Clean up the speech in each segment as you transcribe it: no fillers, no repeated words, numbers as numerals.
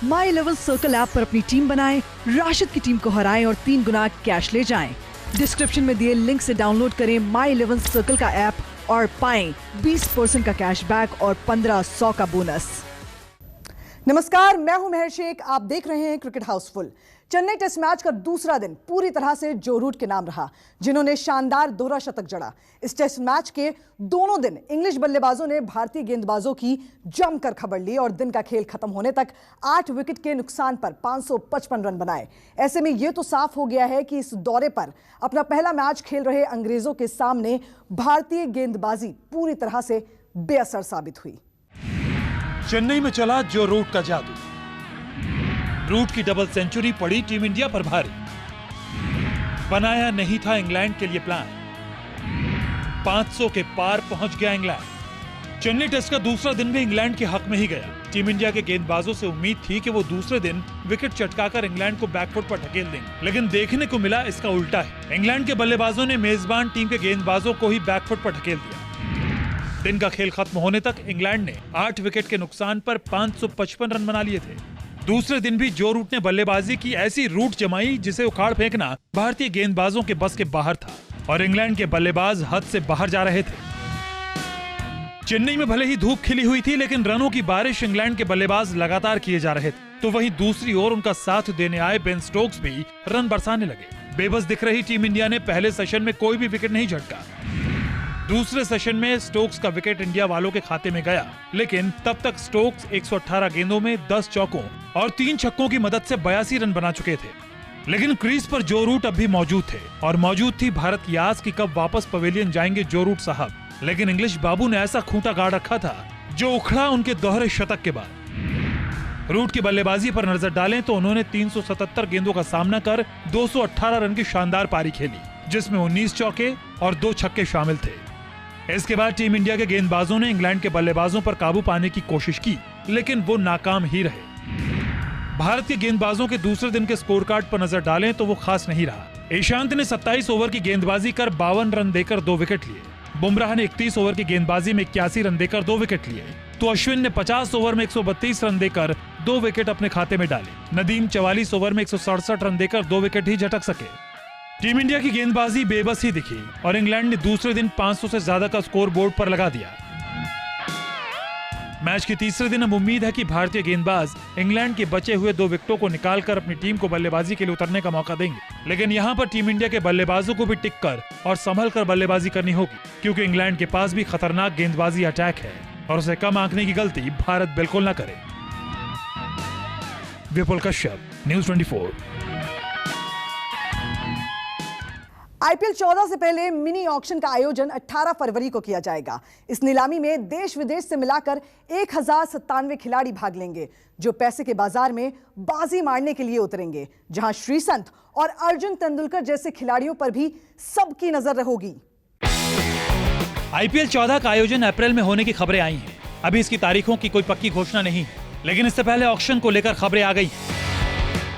My11 circle app पर अपनी team बनाएं, राशिद की टीम को हराएं और 3 गुना कैश ले जाएं। डिस्क्रिप्शन में दिए लिंक से डाउनलोड करें My11 सर्कल का ऐप और पाएं 20% का कैशबैक और 1500 का बोनस। नमस्कार, मैं हूं मेहर शेख। आप देख रहे हैं cricket housefull. Chennai test match का दूसरा दिन पूरी तरह से जो रूट के नाम रहा, जिन्होंने शानदार दोहरा शतक जड़ा। इस टेस्ट मैच के दोनों दिन इंग्लिश बल्लेबाजों ने भारतीय गेंदबाजों की जमकर खबर ली और दिन का खेल खत्म होने तक 8 विकेट के नुकसान पर 555 रन बनाए। ऐसे में यह तो साफ हो गया है कि इस दौरे पर अपना पहला मैच खेल रहे अंग्रेजों के सामने भारतीय गेंदबाजी पूरी तरह से बेअसर साबित हुई। चेन्नई में चला जो रूट का जादू। रूट की डबल सेंचुरी पड़ी टीम इंडिया पर भारी। बनाया नहीं था इंग्लैंड के लिए प्लान, 500 के पार पहुंच गया इंग्लैंड। चेन्नई टेस्ट का दूसरा दिन भी इंग्लैंड के हक में ही गया। टीम इंडिया के गेंदबाजों से उम्मीद थी कि वो दूसरे दिन विकेट चटकाकर इंग्लैंड को बैकफुट पर ढकेल देंगे, लेकिन देखने को मिला इसका उल्टा है। इंग्लैंड के बल्लेबाजों ने मेजबान टीम के गेंदबाजों को ही बैकफुट पर ढकेल दिया। दिन का खेल खत्म होने तक इंग्लैंड ने 8 विकेट के नुकसान पर 555 रन बना लिए थे। दूसरे दिन भी जो रूट ने बल्लेबाजी की ऐसी रूट जमाई जिसे उखाड़ फेंकना भारतीय गेंदबाजों के बस के बाहर था और इंग्लैंड के बल्लेबाज हद से बाहर जा रहे थे। चेन्नई में भले ही धूप खिली हुई थी, लेकिन रनों की बारिश इंग्लैंड के बल्लेबाज लगातार किए जा रहे थे। तो वहीं दूसरी ओर उनका साथ देने आए बेन स्टोक्स भी रन बरसाने लगे। बेबस दिख रही टीम इंडिया ने पहले सेशन में कोई भी विकेट नहीं झटका। दूसरे सेशन में स्टोक्स का विकेट इंडिया वालों के खाते में गया, लेकिन तब तक स्टोक्स 118 गेंदों में 10 चौकों और 3 छक्कों की मदद से 82 रन बना चुके थे। लेकिन क्रीज पर जो रूट अब भी मौजूद थे और मौजूद थी भारत की आस कि कब वापस पवेलियन जाएंगे जो रूट साहब। लेकिन इंग्लिश बाबू ने ऐसा खूंटा गाड़ रखा था जो उखड़ा उनके दोहरे शतक के बाद। रूट की बल्लेबाजी पर नजर डालें तो उन्होंने 377 गेंदों का सामना कर 218 रन की शानदार पारी खेली, जिसमें 19 चौके और 2 छक्के शामिल थे। इसके बाद टीम इंडिया के गेंदबाजों ने इंग्लैंड के बल्लेबाजों पर काबू पाने की कोशिश की, लेकिन वो नाकाम ही रहे। भारत के गेंदबाजों के दूसरे दिन के स्कोर कार्ड पर नजर डालें तो वो खास नहीं रहा। ईशांत ने 27 ओवर की गेंदबाजी कर 52 रन देकर 2 विकेट लिए। बुमराह ने 31 ओवर की गेंदबाजी में 81 रन देकर 2 विकेट लिए। तो अश्विन ने 50 ओवर में 132 रन देकर 2 विकेट अपने खाते में डाले। नदीम 44 ओवर में 167 रन देकर 2 विकेट ही झटक सके। टीम इंडिया की गेंदबाजी बेबस ही दिखी और इंग्लैंड ने दूसरे दिन 500 से ज्यादा का स्कोर बोर्ड पर लगा दिया। मैच के तीसरे दिन अब उम्मीद है कि भारतीय गेंदबाज इंग्लैंड के बचे हुए 2 विकेटों को निकालकर अपनी टीम को बल्लेबाजी के लिए उतरने का मौका देंगे। लेकिन यहाँ पर टीम इंडिया के बल्लेबाजों को भी टिक कर और संभल कर बल्लेबाजी करनी होगी, क्योंकि इंग्लैंड के पास भी खतरनाक गेंदबाजी अटैक है और उसे कम आंकने की गलती भारत बिल्कुल न करे। विपुल कश्यप, न्यूज़ 24। आईपीएल 14 से पहले मिनी ऑक्शन का आयोजन 18 फरवरी को किया जाएगा। इस नीलामी में देश विदेश से मिलाकर 1097 खिलाड़ी भाग लेंगे, जो पैसे के बाजार में बाजी मारने के लिए उतरेंगे, जहां श्रीसंत और अर्जुन तेंदुलकर जैसे खिलाड़ियों पर भी सबकी नजर होगी। आईपीएल 14 का आयोजन अप्रैल में होने की खबरें आई हैं। अभी इसकी तारीखों की कोई पक्की घोषणा नहीं है, लेकिन इससे पहले ऑक्शन को लेकर खबरें आ गई हैं,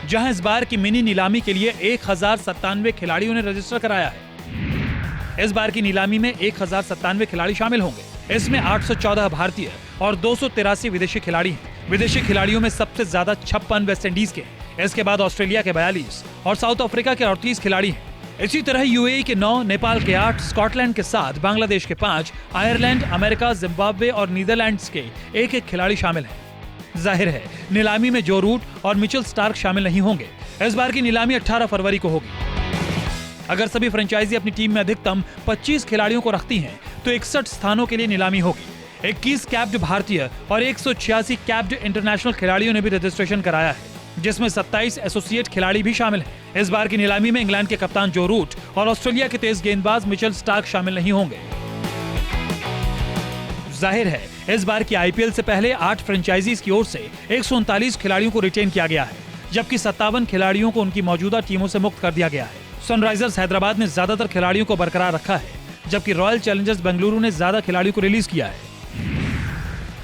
जहां इस बार की मिनी नीलामी के लिए 1097 खिलाड़ियों ने रजिस्टर कराया है। इस बार की नीलामी में 1097 खिलाड़ी शामिल होंगे। इसमें 814 भारतीय और 283 विदेशी खिलाड़ी हैं। विदेशी खिलाड़ियों में सबसे ज्यादा 56 वेस्ट इंडीज के, इसके बाद ऑस्ट्रेलिया के 42 और साउथ अफ्रीका के 38 खिलाड़ी हैं। इसी तरह यूएई के 9, नेपाल के 8, स्कॉटलैंड के 7, बांग्लादेश के 5, आयरलैंड, अमेरिका, जिम्बाब्वे और नीदरलैंड्स के 1-1 खिलाड़ी शामिल हैं। जाहिर है नीलामी में जो रूट और मिचेल स्टार्क शामिल नहीं होंगे। इस बार की नीलामी 18 फरवरी को होगी। अगर सभी फ्रेंचाइजी अपनी टीम में अधिकतम 25 खिलाड़ियों को रखती हैं, तो 61 स्थानों के लिए नीलामी होगी। 21 कैप्ड भारतीय और 186 कैप्ड इंटरनेशनल खिलाड़ियों ने भी रजिस्ट्रेशन कराया है, जिसमें 27 एसोसिएट खिलाड़ी भी शामिल हैं। इस बार की नीलामी में इंग्लैंड के कप्तान जो रूट और ऑस्ट्रेलिया के तेज गेंदबाज मिचेल स्टार्क शामिल नहीं होंगे। जाहिर है इस बार की आईपीएल से पहले 8 फ्रेंचाइजीज की ओर से 139 खिलाड़ियों को रिटेन किया गया है, जबकि 57 खिलाड़ियों को उनकी मौजूदा टीमों से मुक्त कर दिया गया है। सनराइजर्स हैदराबाद ने ज्यादातर खिलाड़ियों को बरकरार रखा है, जबकि रॉयल चैलेंजर्स बेंगलुरु ने ज्यादा खिलाड़ियों को रिलीज किया है।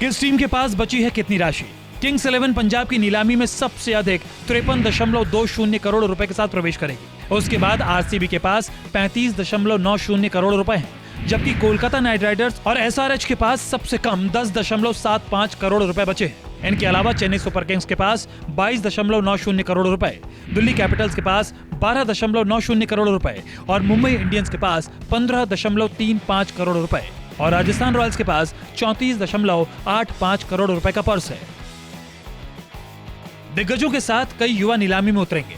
किस टीम के पास बची है कितनी राशि? किंग्स 11 पंजाब की नीलामी में सबसे अधिक 53.20 करोड़ रुपए के साथ प्रवेश करेगी। उसके बाद आरसीबी के पास 35.90 करोड़ रुपए हैं, जबकि कोलकाता नाइट राइडर्स और एसआरएच के पास सबसे कम 10.75 करोड़ रुपए बचे हैं। इनके अलावा चेन्नई सुपर किंग्स के पास 22.90 करोड़ रुपए, दिल्ली कैपिटल्स के पास 12.90 करोड़ रुपए और मुंबई इंडियंस के पास 15.35 करोड़ रुपए और राजस्थान रॉयल्स के पास 34.85 करोड़ रुपए का पर्स है। दिग्गजों के साथ कई युवा नीलामी में उतरेंगे।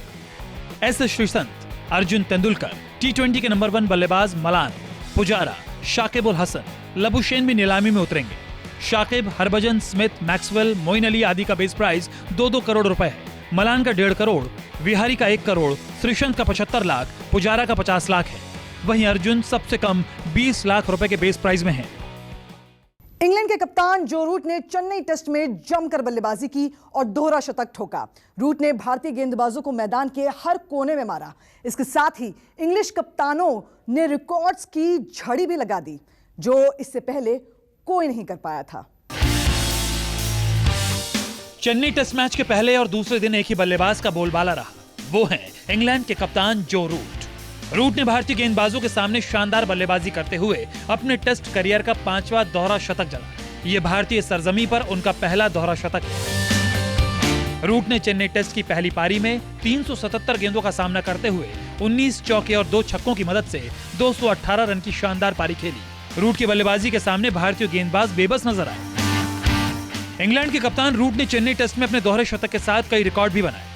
एस श्रीसंत, अर्जुन तेंदुलकर, T20 के नंबर 1 बल्लेबाज मलान, पुजारा, शाकिब उल हसन, लबुशेन भी नीलामी में उतरेंगे। शाकिब, हरभजन, स्मिथ, मैक्सवेल, मोइन अली आदि का बेस प्राइस 2-2 करोड़ रुपए है। मलान का 1.5 करोड़, विहारी का 1 करोड़, श्रीसंत का 75 लाख, पुजारा का 50 लाख है। वहीं अर्जुन सबसे कम 20 लाख रुपए के बेस प्राइस में है। इंग्लैंड के कप्तान जो रूट ने चेन्नई टेस्ट में जमकर बल्लेबाजी की और दोहरा शतक ठोका। रूट ने भारतीय गेंदबाजों को मैदान के हर कोने में मारा। इसके साथ ही इंग्लिश कप्तानों ने रिकॉर्ड्स की झड़ी भी लगा दी, जो इससे पहले कोई नहीं कर पाया था। चेन्नई टेस्ट मैच के पहले और दूसरे दिन एक ही बल्लेबाज का बोलबाला रहा, वो है इंग्लैंड के कप्तान जो रूट। रूट ने भारतीय गेंदबाजों के सामने शानदार बल्लेबाजी करते हुए अपने टेस्ट करियर का 5वां दोहरा शतक जड़ा। ये भारतीय सरजमी पर उनका पहला दोहरा शतक है। रूट ने चेन्नई टेस्ट की पहली पारी में 377 गेंदों का सामना करते हुए 19 चौके और 2 छक्कों की मदद से 218 रन की शानदार पारी खेली। रूट की बल्लेबाजी के सामने भारतीय गेंदबाज बेबस नजर आए। इंग्लैंड के कप्तान रूट ने चेन्नई टेस्ट में अपने दोहरे शतक के साथ कई रिकॉर्ड भी बनाए।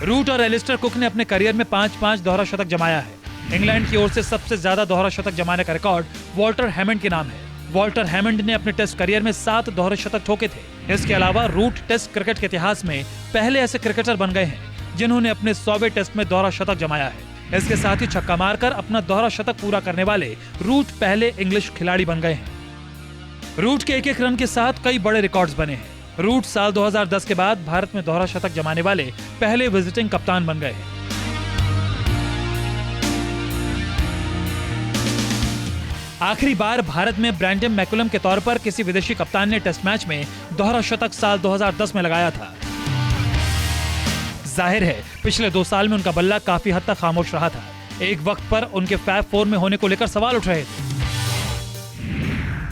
रूट और एलिस्टर कुक ने अपने करियर में 5-5 दोहरा शतक जमाया है। इंग्लैंड की ओर से सबसे ज्यादा दोहरा शतक जमाने का रिकॉर्ड वॉल्टर हैमंड के नाम है। वॉल्टर हैमंड ने अपने टेस्ट करियर में 7 दोहरे शतक ठोके थे। इसके अलावा रूट टेस्ट क्रिकेट के इतिहास में पहले ऐसे क्रिकेटर बन गए हैं जिन्होंने अपने 100वें टेस्ट में दोहरा शतक जमाया है। इसके साथ ही छक्का मारकर अपना दोहरा शतक पूरा करने वाले रूट पहले इंग्लिश खिलाड़ी बन गए हैं। रूट के एक-एक रन के साथ कई बड़े रिकॉर्ड्स बने हैं। रूट साल 2010 के बाद भारत में दोहरा शतक जमाने वाले पहले विजिटिंग कप्तान बन गए हैं। आखिरी बार भारत में ब्रैंडन मैकुलम के तौर पर किसी विदेशी कप्तान ने टेस्ट मैच में दोहरा शतक साल 2010 में लगाया था। जाहिर है पिछले 2 साल में उनका बल्ला काफी हद तक खामोश रहा था। एक वक्त पर उनके फैब 4 में होने को लेकर सवाल उठ रहे थे,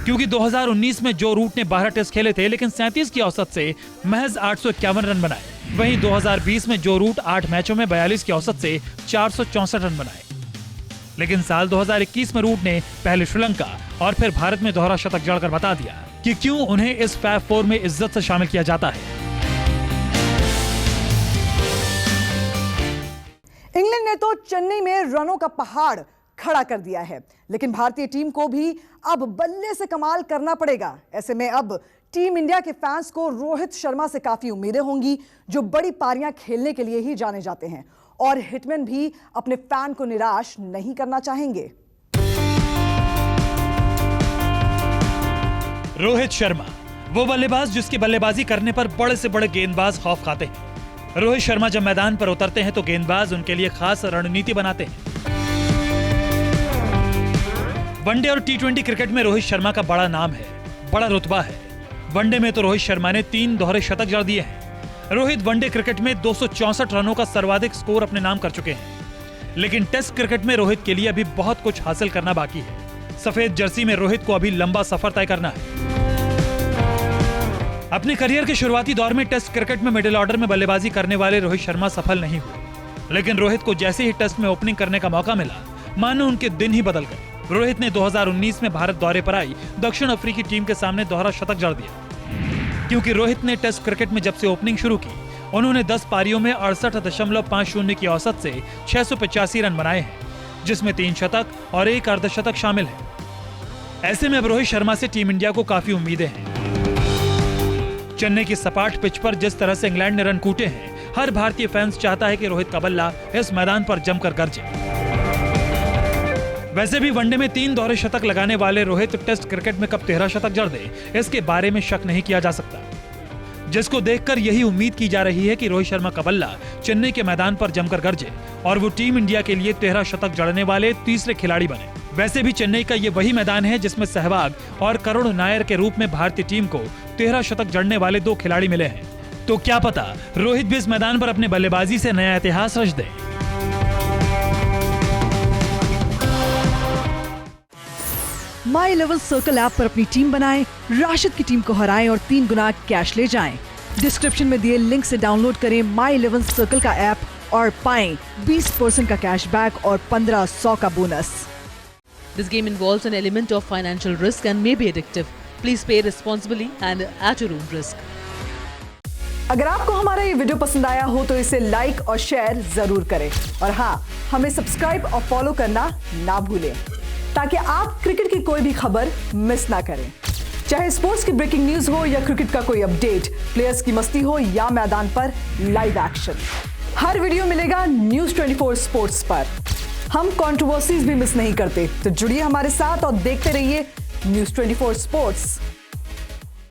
क्योंकि 2019 में जो रूट ने 12 टेस्ट खेले थे लेकिन 37 की औसत से महज 851 रन बनाए। वहीं 2020 में जो रूट 8 मैचों में 42 की औसत से 464 रन बनाए। लेकिन साल 2021 में रूट ने पहले श्रीलंका और फिर भारत में दोहरा शतक जड़कर बता दिया कि क्यों उन्हें इस फैब 4 में इज्जत से शामिल किया जाता है। इंग्लैंड ने तो चेन्नई में रनों का पहाड़ खड़ा कर दिया है, लेकिन भारतीय टीम को भी अब बल्ले से कमाल करना पड़ेगा। ऐसे में अब टीम इंडिया के फैंस को रोहित शर्मा से काफी उम्मीदें होंगी, जो बड़ी पारियां खेलने के लिए ही जाने जाते हैं, और हिटमैन भी अपने फैन को निराश नहीं करना चाहेंगे। रोहित शर्मा वो बल्लेबाज जिसकी बल्लेबाजी करने पर बड़े से बड़े गेंदबाज खौफ खाते हैं। रोहित शर्मा जब मैदान पर उतरते हैं तो गेंदबाज उनके लिए खास रणनीति बनाते हैं। वनडे और T20 क्रिकेट में रोहित शर्मा का बड़ा नाम है, बड़ा रुतबा है। वनडे में तो रोहित शर्मा ने 3 दोहरे शतक जड़ दिए हैं। रोहित वनडे क्रिकेट में 264 रनों का सर्वाधिक स्कोर अपने नाम कर चुके हैं। लेकिन टेस्ट क्रिकेट में रोहित के लिए अभी बहुत कुछ हासिल करना बाकी है। सफेद जर्सी में रोहित को अभी लंबा सफर तय करना है। अपने करियर के शुरुआती दौर में टेस्ट क्रिकेट में मिडिल ऑर्डर में बल्लेबाजी करने वाले रोहित शर्मा सफल नहीं हुए, लेकिन रोहित को जैसे ही टेस्ट में ओपनिंग करने का मौका मिला, मानो उनके दिन ही बदल गए। रोहित ने 2019 में भारत दौरे पर आई दक्षिण अफ्रीकी टीम के सामने दोहरा शतक जड़ दिया। क्योंकि रोहित ने टेस्ट क्रिकेट में जब से ओपनिंग शुरू की, उन्होंने 10 पारियों में 68.50 की औसत से 685 रन बनाए हैं, जिसमें 3 शतक और 1 अर्धशतक शामिल है। ऐसे में अब रोहित शर्मा से टीम इंडिया को काफी उम्मीदें हैं। चेन्नई की सपाट पिच पर जिस तरह से इंग्लैंड ने रन कूटे हैं, हर भारतीय फैंस चाहता है कि रोहित का बल्ला इस मैदान पर जमकर गरजे। वैसे भी वनडे में 3 दोहरे शतक लगाने वाले रोहित टेस्ट क्रिकेट में कब 13 शतक जड़ दे, इसके बारे में शक नहीं किया जा सकता। जिसको देखकर यही उम्मीद की जा रही है कि रोहित शर्मा का बल्ला चेन्नई के मैदान पर जमकर गरजे और वो टीम इंडिया के लिए 13 शतक जड़ने वाले तीसरे खिलाड़ी बने। वैसे भी चेन्नई का ये वही मैदान है जिसमें सहवाग और करुण नायर के रूप में भारतीय टीम को 13 शतक जड़ने वाले 2 खिलाड़ी मिले हैं। तो क्या पता रोहित भी इस मैदान पर अपने बल्लेबाजी से नया इतिहास रच दे। माई 11 सर्कल ऐप पर अपनी टीम बनाएं, राशिद की टीम को हराएं और 3 गुना कैश ले जाएं। डिस्क्रिप्शन में दिए लिंक से डाउनलोड करें माई 11 सर्कल का ऐप और पाएं 20% का कैशबैक और 1500 का bonus. This game involves an element of financial risk and may be addictive. Please play responsibly and at your own risk. अगर आपको हमारा ये वीडियो पसंद आया हो तो इसे लाइक और शेयर जरूर करें और हाँ, हमें सब्सक्राइब और फॉलो करना ना भूलें ताकि आप क्रिकेट की कोई भी खबर मिस ना करें। चाहे स्पोर्ट्स की ब्रेकिंग न्यूज हो या क्रिकेट का कोई अपडेट, प्लेयर्स की मस्ती हो या मैदान पर लाइव एक्शन, हर वीडियो मिलेगा न्यूज़ 24 स्पोर्ट्स पर। हम कंट्रोवर्सीज भी मिस नहीं करते, तो जुड़िए हमारे साथ और देखते रहिए न्यूज़ 24 स्पोर्ट्स।